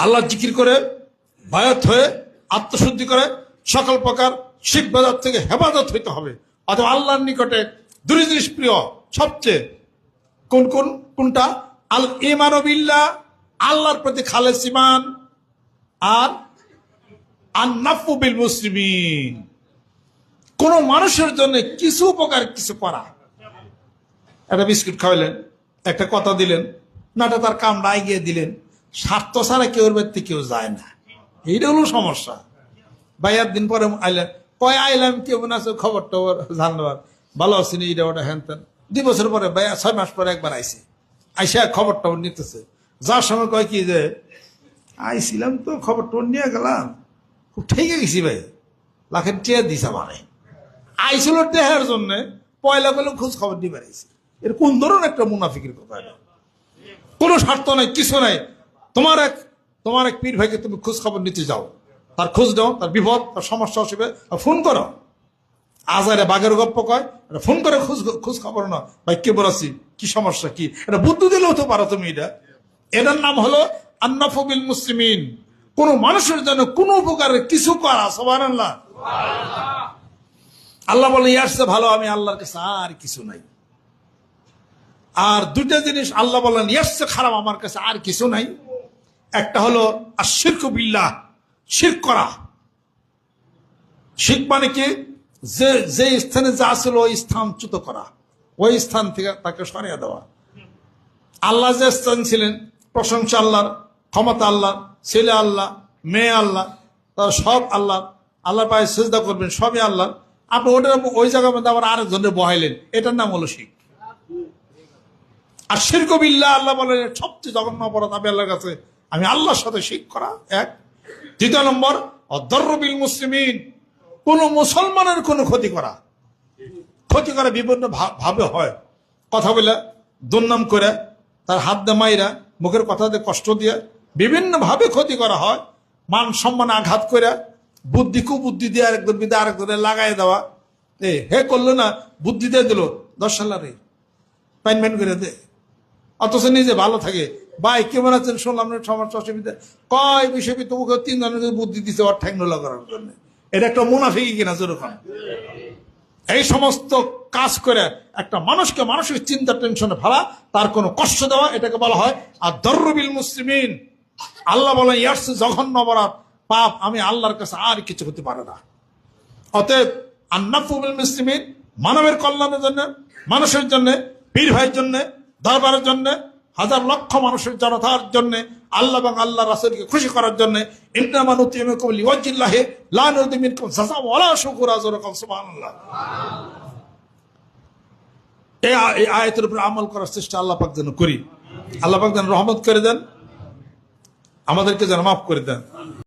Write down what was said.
আল্লাহ জিকির করে বায়াত হয়ে আত্মশুদ্ধি করে সকল প্রকার শিখ বাজার থেকে হেফাজত হইতে হবে। অথবা আল্লাহর নিকটে দুই জিনিস প্রিয় সবচেয়ে কোনটা? আল ঈমান বিল্লাহ, আল্লাহর প্রতি খালেস ঈমান, আর আন নাফু বিল মুসলিমিন, কোন মানুষের জন্য কিছু উপকার কিছু করা। একটা বিস্কুট খাওয়াইলেন, একটা কথা দিলেন, নাটা তার কামটা এগিয়ে দিলেন, স্বার্থ ছাড়া কেউর বাড়িতে কেউ যায় না। এইটা হলো সমস্যা। ভাইয়ার দিন পরে আইলেন, কয় আইলাম কেমন আছে, খবর টবর জানবার, ভালো আছেন, এইটা ওটা হ্যান তেন। 2 বছর পরে ভাইয়া 6 মাস পরে একবার আইসে, আইসা খবর টবর নিতেছে। যার সময় কয় কি যে আইছিলাম তো, খবর টবর নিয়ে গেলাম, খুব ঠেকে গেছি ভাই, লাখের টিয়া দিছে মানে আইছিল টেহার জন্য, পয়লা পেলাম খোঁজ খবর দিয়ে বেড়াইছে। এর কোন ধরনের একটা মুনাফিকের কথা? কোনো স্বার্থ নাই, কিছু নাই। তোমার এক পীর ভাইকে তুমি খোঁজ খবর নিতে যাও, তার খোঁজ দাও, তার বিপদ, তার সমস্যা অসুবিধা ফোন করো। আজারে বাঘের গপ্প কয়, ফোন করে খোঁজ খবর না, ভাই কে বলাছি, কি সমস্যা, কি এটা বুদ্ধি দিলেও তো পারো তুমি। এটার নাম হলো আন্নাফু বিল মুসলিমিন, কোন মানুষের জন্য কোন উপকারের কিছু করা। সুবহানাল্লাহ। আল্লাহ বলে ইয়ার চেয়ে ভালো আমি আল্লাহর কাছে আর কিছু নাই। আর 2টা জিনিস আল্লাহ বলেন ইয়ার চেয়ে খারাপ আমার কাছে আর কিছু নাই। একটা হলো আশিরকু বিল্লাহ, শিরক করা। শিরক মানে কি? যে স্থানে যা ছিল ওই স্থানচ্যুত করা, ওই স্থান থেকে তাকে সরিয়ে দেওয়া। আল্লাহ যে স্থান ছিলেন, প্রশংসা আল্লাহর, ক্ষমতা আল্লাহ, ছেলে আল্লাহ, মেয়ে আল্লাহ, তার সব আল্লাহ, আল্লাহর পায়ে সিজদা করবেন, সবই আল্লাহ। আপনি ওই জায়গার মধ্যে আবার আরেকজনের বহাইলেন, এটার নাম হলো শিরক। আর শিরক বিল্লাহ, আল্লাহ বলেন সবচেয়ে জঘন্য অপরাধ আমি আল্লাহর কাছে, আমি আল্লাহর সাথে শিরক করা। 1। 2 নম্বর অদর্র বিল মুসলিমিন, কোন মুসলমানের কোনো ক্ষতি করা। ক্ষতি করা বিভিন্ন ভাবে হয়। কথা বলে, দুর্নাম করে, তার হাত দিয়ে মাইরা, মুখের কথা দিয়ে কষ্ট দিয়ে বিভিন্ন ভাবে ক্ষতি করা হয়। মান সম্মান আঘাত করে, কুবুদ্ধি দিয়ে আরেকজন বিদে আরেকজনের লাগাই দেওয়া। হে করলো না, বুদ্ধি দিয়ে দিল 10 সালারে পাইনম্যান করে দে, অথচ নিজে ভালো থাকে। ভাই কেমন আছেন, শুনলাম সমস্যা অসুবিধা, কয় বিষয় তোমাকে 3 জনের বুদ্ধি দিতে ওর ঠ্যাংলা করার জন্য। এটা একটা মুনাফিকি কিনা যেরকম। এই সমস্ত কাজ করে একটা মানুষকে মানসিক চিন্তা টেনশনে ফেলা, তার কোনো কষ্ট দেওয়া, এটাকে বলা হয় আর দর্র বিল মুসলিমিন। আল্লাহ বলেন ইয়ার চেয়ে জঘন্য অপরাধ, পাপ আমি আল্লাহর কাছে আর কিছু হতে পারে না। অতএব আন্নাফু বিল মুসলিমিন, মানবের কল্যাণের জন্য, মানুষের জন্য, পীর ভাইয়ের জন্য, দরবারের জন্য, হাজার লক্ষ মানুষের জনতার জন্য, আল্লাহ এবং আল্লাহ রাসূলকে খুশি করার জন্য, ইন্নামা নুতিমুকুম লিওয়াজহিল্লাহি লা নুরিদু মিনকুম জাযাআ ওয়ালা শুকুরা। সুবহানাল্লাহ। এই আয়াতের উপর আমল করার চেষ্টা আল্লাহ পাক যেন করি। আল্লাহ পাক যেন রহমত করে দেন, আমাদেরকে যেন মাফ করে দেন।